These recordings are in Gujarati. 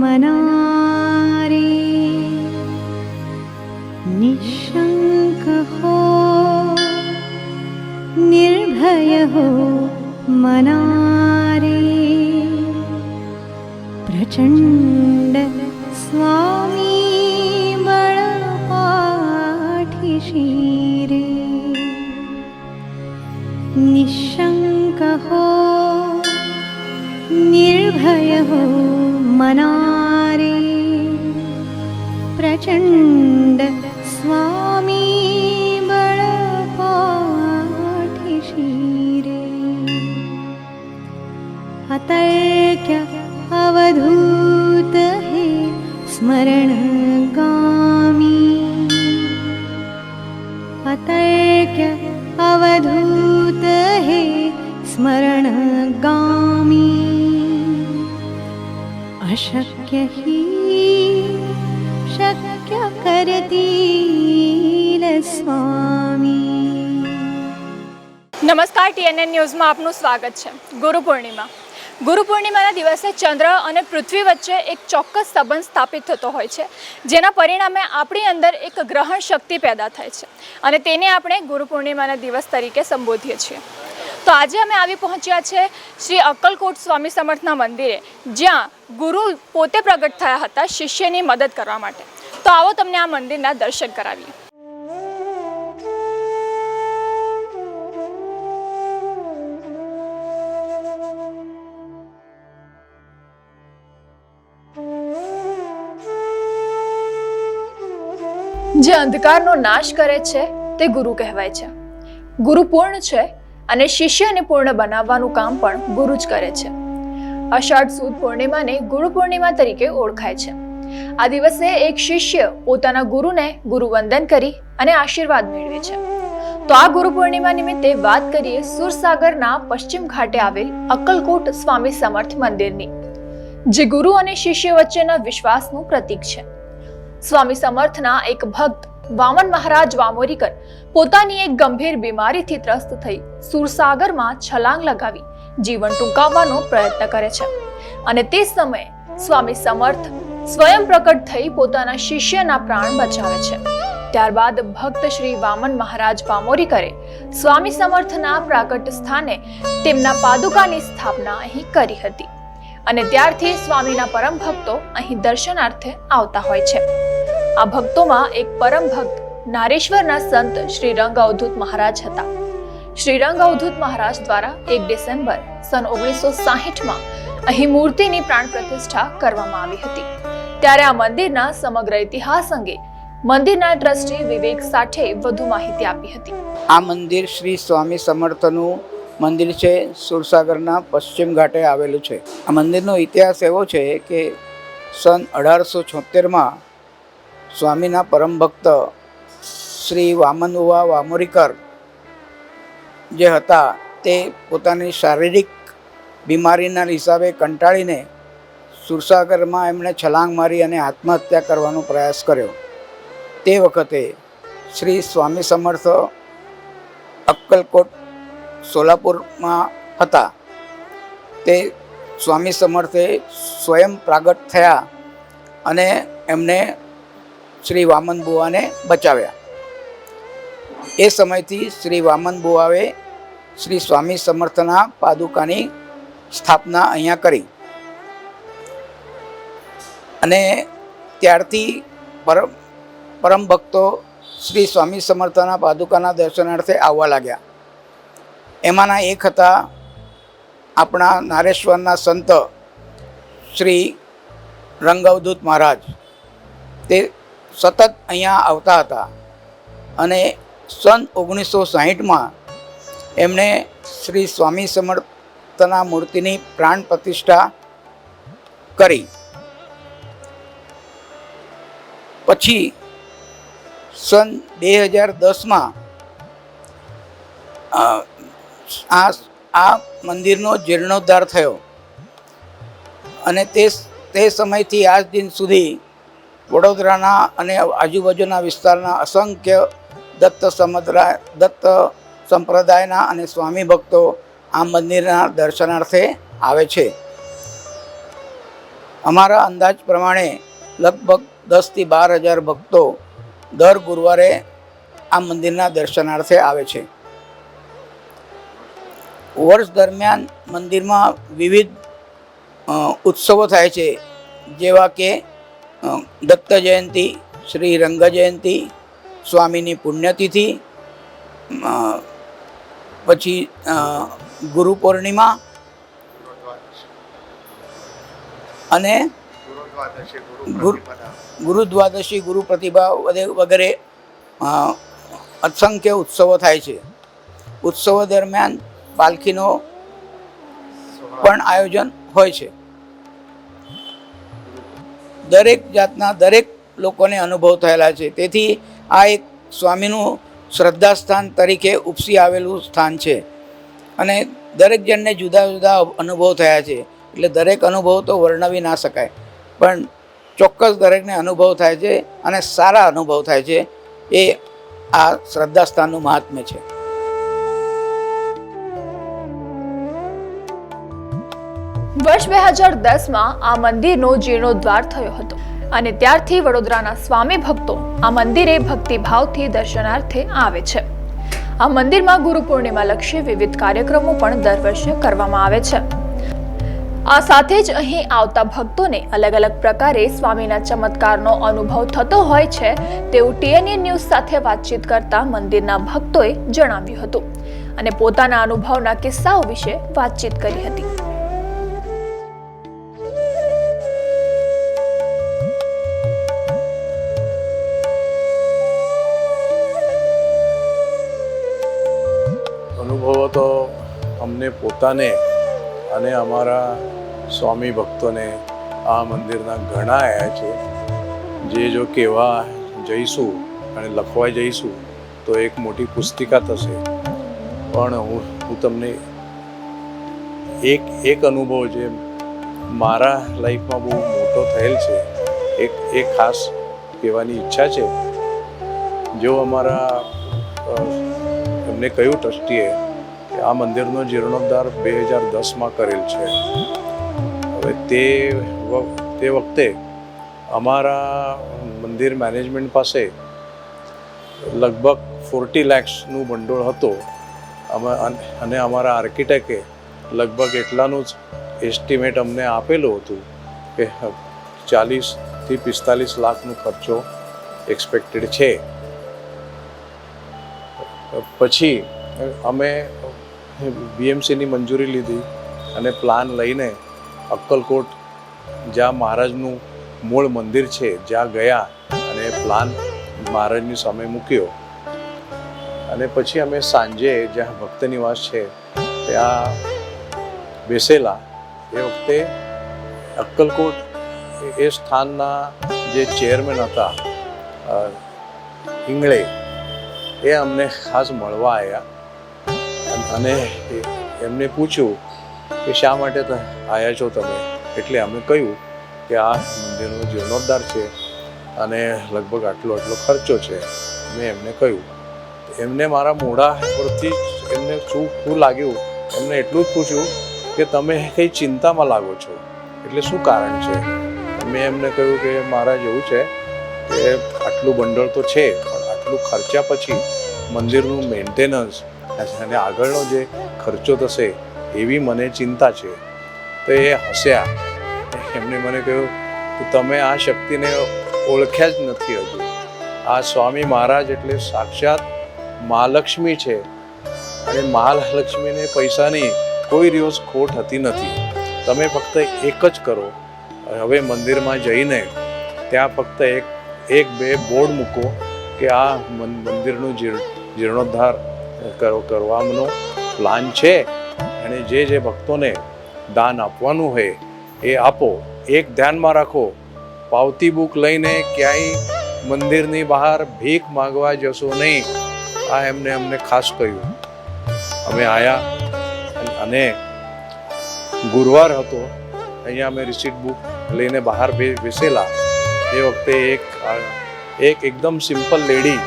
मनारे, निशंक हो निर्भय हो मनारे, प्रचंड स्वामी बळ पाठीशी रे, निशंक हो निर्भय हो मनारे, प्रचंड स्वामी बळ पाठीशी रे, अतर्क्य अवधूत हे स्मरणगामी, अतर्क्य अवधूत हे स्मरणगामी, अशक्य ही शक्य करतील स्वामी। નમસ્કાર, TNN ન્યૂઝમાં આપનું સ્વાગત છે। ગુરુ પૂર્ણિમાના દિવસે ચંદ્ર અને પૃથ્વી વચ્ચે એક ચોક્કસ સંબંધ સ્થાપિત થતો હોય છે, જેના પરિણામે આપણી અંદર એક ગ્રહણ શક્તિ પેદા થાય છે અને તેને આપણે ગુરુ પૂર્ણિમાના દિવસ તરીકે સંબોધીએ છીએ। તો આજે અમે આવી પહોંચ્યા છે શ્રી અક્કલકોટ સ્વામી સમર્થના મંદિરે, જ્યાં ગુરુ પોતે પ્રગટ થયા હતા શિષ્યની મદદ કરવા માટે। તો આવો તમને આ મંદિરના દર્શન કરાવીએ। જે અંધકારનો નાશ કરે છે તે ગુરુ કહેવાય છે। ગુરુ પૂર્ણ છે અને શિષ્યને પૂર્ણ બનાવવાનું કામ પણ ગુરુ જ કરે છે। અષાઢ સુદ પૂર્ણિમાને ગુરુ પૂર્ણિમા તરીકે ઓળખાય છે। આ દિવસે એક શિષ્ય પોતાના ગુરુને ગુરુવંદન કરી અને આશીર્વાદ મેળવે છે। તો આ ગુરુ પૂર્ણિમા નિમિત્તે વાત કરીએ સુરસાગરના પશ્ચિમ ઘાટે આવેલ અક્કલકોટ સ્વામી સમર્થ મંદિરની, જે ગુરુ અને શિષ્ય વચ્ચેના વિશ્વાસનું પ્રતીક છે। સ્વામી સમર્થના એક ભક્ત વામન મહારાજ વામોરીકર પોતાની એક ગંભીર બીમારીથી ત્રસ્ત થઈ સુરસાગરમાં છલાંગ લગાવી જીવન ટૂંકાવવાનો પ્રયત્ન કરે છે અને તે સમયે સ્વામી સમર્થ સ્વયં પ્રકટ થઈ પોતાના શિષ્યના પ્રાણ બચાવે છે। ત્યારબાદ ભક્ત શ્રી વામન મહારાજ વામોરીકરે સ્વામી સમર્થના પ્રાગટ્ય સ્થાને તેમના પાદુકાની સ્થાપના અહીં કરી હતી અને ત્યારથી સ્વામીના પરમ ભક્તો અહીં દર્શનાર્થે આવતા હોય છે। આ ભક્તોમાં એક પરમ ભક્ત નારેશ્વરના સંત શ્રી રંગ અવધૂત મહારાજ હતા। શ્રી રંગ અવધૂત મહારાજ દ્વારા 1 ડિસેમ્બર સન 1960માં અહીં મૂર્તિની પ્રાણ પ્રતિષ્ઠા કરવામાં આવી હતી। ત્યારે આ મંદિરના સમગ્ર ઇતિહાસ અંગે મંદિરના ટ્રસ્ટી વિવેક સાઠે વધુ માહિતી આપી હતી। આ મંદિર શ્રી સ્વામી સમર્થનું મંદિર છે, સુરસાગરના પશ્ચિમ ઘાટે આવેલું છે। આ મંદિરનો ઇતિહાસ એવો છે કે સન 1876માં સ્વામીના પરમ ભક્ત શ્રી વામનબુવા વામોરીકર જે હતા તે પોતાની શારીરિક બીમારીના હિસાબે કંટાળીને સુરસાગરમાં એમણે છલાંગ મારી અને આત્મહત્યા કરવાનો પ્રયાસ કર્યો। તે વખતે શ્રી સ્વામી સમર્થ અક્કલકોટ સોલાપુરમાં હતા। તે સ્વામી સમર્થે સ્વયં પ્રાગટ થયા અને એમને શ્રી વામન બુવાને બચાવ્યા। એ સમયથી શ્રી વામન બુવાએ શ્રી સ્વામી સમર્થના પાદુકાની સ્થાપના અહીંયા કરી અને ત્યારથી પરમ ભક્તો શ્રી સ્વામી સમર્થના પાદુકાના દર્શનાર્થે આવવા લાગ્યા। એમાંના એક હતા આપણા નારેશ્વરના સંત શ્રી રંગ અવધૂત મહારાજ। તે સતત અહીંયા આવતા હતા અને સન 1960માં એમણે શ્રી સ્વામી સમર્થના મૂર્તિની પ્રાણ પ્રતિષ્ઠા કરી। પછી સન 2010માં આ મંદિરનો જીર્ણોદ્ધાર થયો અને તે સમયથી આજ દિન સુધી વડોદરાના અને આજુબાજુના વિસ્તારના અસંખ્ય દત્ત સંપ્રદાયના અને સ્વામી ભક્તો આ મંદિરના દર્શનાર્થે આવે છે અમારા અંદાજ પ્રમાણે લગભગ 10,000 થી 12,000 ભક્તો દર ગુરુવારે આ મંદિરના દર્શનાર્થે આવે છે. વર્ષ દરમિયાન મંદિરમાં વિવિધ ઉત્સવો થાય છે, જેવા કે દત્ત જયંતિ, શ્રી રંગ જયંતિ, સ્વામીની પુણ્યતિથિ, પછી ગુરુ પૂર્ણિમા અને ગુરુ દ્વાદશી, ગુરુ પ્રતિભા વગેરે અસંખ્ય ઉત્સવો થાય છે. ઉત્સવો દરમિયાન પાલખીનો પણ આયોજન હોય છે. દરેક જાતના દરેક લોકોને અનુભવ થયેલા છે. તેથી આ એક સ્વામીનું શ્રદ્ધા સ્થાન તરીકે ઉપસી આવેલું સ્થાન છે અને દરેક જણને જુદા જુદા અનુભવ થયા છે. એટલે દરેક અનુભવ તો વર્ણવી ના શકાય, પણ ચોક્કસ દરેકને અનુભવ થાય છે અને સારા અનુભવ થાય છે. એ આ શ્રદ્ધા સ્થાનનું મહાત્મ્ય છે. વર્ષ 2010માં આ મંદિરનો જીર્ણોદ્ધાર થયો હતો અને ત્યારથી વડોદરાના સ્વામી ભક્તો આ મંદિરે ભક્તિભાવથી દર્શનાર્થે આવે છે. આ મંદિરમાં ગુરુ પૂર્ણિમા લક્ષી વિવિધ કાર્યક્રમો પણ દર વર્ષે કરવામાં આવે છે. આ સાથે જ અહીં આવતા ભક્તોને અલગ અલગ પ્રકારે સ્વામીના ચમત્કારનો અનુભવ થતો હોય છે તેવું TNA ન્યૂઝ સાથે વાતચીત કરતા મંદિરના ભક્તોએ જણાવ્યું હતું અને પોતાના અનુભવના કિસ્સાઓ વિશે વાતચીત કરી હતી. અનુભવો તો અમને પોતાને અને અમારા સ્વામી ભક્તોને આ મંદિરના ઘણા આવ્યા છે, જે જો કહેવા જઈશું અને લખવા જઈશું તો એક મોટી પુસ્તિકા થશે. પણ હું તમને એક અનુભવ જે મારા લાઈફમાં બહુ મોટો થયેલ છે એક ખાસ કહેવાની ઈચ્છા છે. જો અમારા એમને કહ્યું ટ્રસ્ટીએ કે આ મંદિરનો જીર્ણોદ્ધાર 2010માં કરેલ છે. હવે તે વખતે અમારા મંદિર મેનેજમેન્ટ પાસે લગભગ 40 લાખનું ભંડોળ હતો અને અમારા આર્કિટેક્ટે લગભગ એટલાનું જ એસ્ટિમેટ અમને આપેલું હતું કે 40 થી 45 લાખનો ખર્ચો એક્સપેક્ટેડ છે. પછી અમે BMCની મંજૂરી લીધી અને પ્લાન લઈને અક્કલકોટ, જ્યાં મહારાજનું મૂળ મંદિર છે, જ્યાં ગયા અને પ્લાન મહારાજની સામે મૂક્યો. અને પછી અમે સાંજે જ્યાં ભક્ત નિવાસ છે ત્યાં બેસેલા. એ વખતે અક્કલકોટ એ સ્થાનના જે ચેરમેન હતા ઇંગળે, એ અમને ખાસ મળવા આવ્યા અને એમને પૂછ્યું કે શા માટે આવ્યા છો તમે. એટલે અમે કહ્યું કે આ મંદિરનો જીર્ણોદ્ધાર છે અને લગભગ આટલો ખર્ચો છે. મેં એમને કહ્યું. એમને મારા મોઢા પરથી એમને શું લાગ્યું, એમને એટલું જ પૂછ્યું કે તમે કંઈ ચિંતામાં લાગો છો, એટલે શું કારણ છે. મેં એમને કહ્યું કે મહારાજ એવું છે કે આટલું ભંડોળ તો છે, પણ આટલું ખર્ચા પછી મંદિરનું મેન્ટેનન્સ અને આગળનો જે ખર્ચો થશે એવી મને ચિંતા છે. તો એ હસ્યા. એમને મને કહ્યું કે તમે આ શક્તિને ઓળખ્યા જ નથી હજુ. આ સ્વામી મહારાજ એટલે સાક્ષાત મહાલક્ષ્મી છે અને મહાલક્ષ્મીને પૈસાની કોઈ દિવસ ખોટ હતી નથી. તમે ફક્ત એક જ કરો. હવે મંદિરમાં જઈને ત્યાં ફક્ત એક બે બોર્ડ મૂકો કે આ મંદિરનું જીર્ણોદ્ધાર કરવાનો પ્લાન છે અને જે ભક્તોને દાન આપવાનું હોય એ આપો. એક ધ્યાનમાં રાખો, પાવતી બુક લઈને ક્યાંય મંદિરની બહાર ભીખ માગવા જશો નહીં. આ અમને ખાસ કહ્યું. અમે આવ્યા અને ગુરુવાર હતો. અહીંયા અમે રિસીટ બુક લઈને બહાર બેસેલા. એ વખતે એકદમ સિમ્પલ લેડી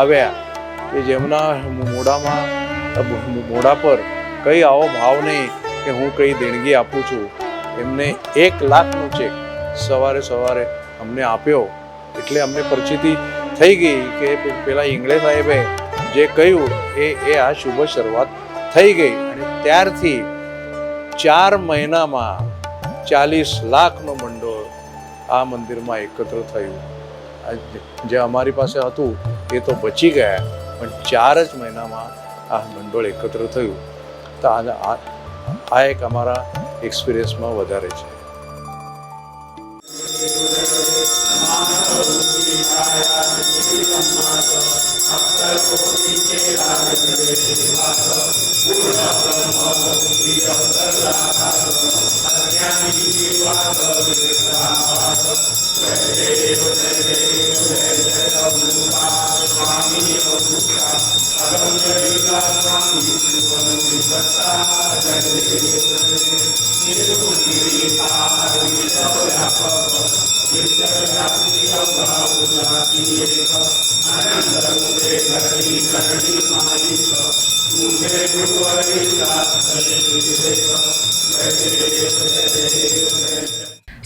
આવ્યા કે જેમના મોઢા પર કંઈ આવો ભાવ નહીં કે હું કંઈ દેણગી આપું છું. એમને 1 લાખનો ચેક સવારે સવારે અમને આપ્યો એટલે અમને પરિચિતિ થઈ ગઈ કે પેલા ઇંગળે સાહેબે જે કહ્યું એ આ શુભ શરૂઆત થઈ ગઈ. અને ત્યારથી 4 મહિનામાં 40 લાખનું મંડળ આ મંદિરમાં એકત્ર થયું. જે અમારી પાસે હતું એ તો બચી ગયા, પણ 4 જ મહિનામાં આ મંડળ એકત્ર થયું. તો આ એક અમારા એક્સપિરિયન્સમાં વધારે છે.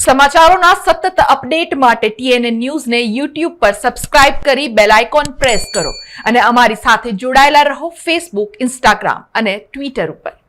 સમાચારોના સતત અપડેટ માટે TNN ન્યૂઝને YouTube પર સબસ્ક્રાઇબ કરી બેલ આઇકોન પ્રેસ કરો અને અમારી સાથે જોડાયેલા રહો Facebook, Instagram અને Twitter ઉપર.